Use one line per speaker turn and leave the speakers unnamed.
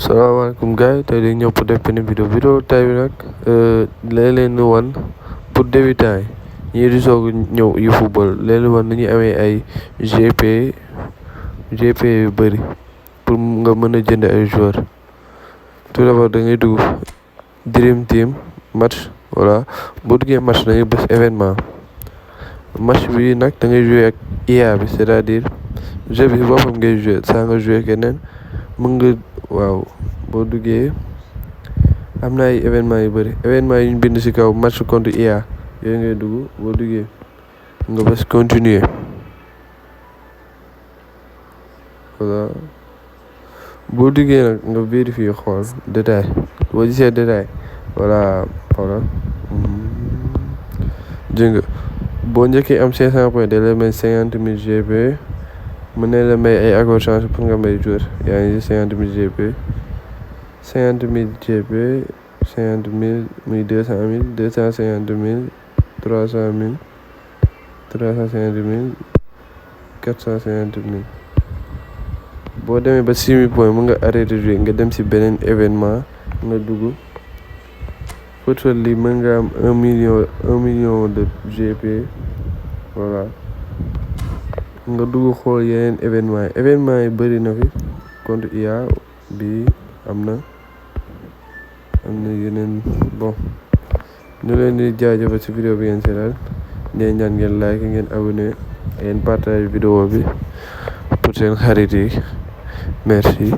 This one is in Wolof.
salaamaaleykum gars yi tey dañu ñëw pour def benn vidéo tey bi nag leen wan pour débutants yi ñii di soog ñëw yu football leen wan nañu amee ay GP yu bëri pour nga mën a jënd ay joueurs tout d'abord da ngay dugg Dream Team match voilà boo duggee match da ngay bës événement match bi nag da ngay jouer ak IA bi c'est-à-dire jeu bi boppam ngay jouer saa nga jouer keneen mën nga waaw boo duggee am na ay événement yu bëri événement yi ñu bind ci kaw match contre IA yooyu ngay dugg boo duggee nga bës continuer voilà boo duggee nag nga vérifier xool détail boo gisee détail voilà dégg nga boo njëkkee am 500 points da lay may 50 000 GP mën na la may ay accord chance pour nga may joueur yaa ngi 50 000 GP 50 000 GP 50 000 muy 200 000 250 000 300 000 350 000 450 000 boo demee ba 6 000 points mën nga arrêté jouer nga dem ci beneen événement nga dugg football li mën nga am 1 million de GP voilà nga dugg xool yeneen événement yi bëri na fi contre IA bi am na yeneen bon ñu leen di jaajëfal ci vidéo bi ngeen seetaan ngeen ñaan ngeen like ngeen abonné ngeen partage vidéo bi pour seen xarit yi merci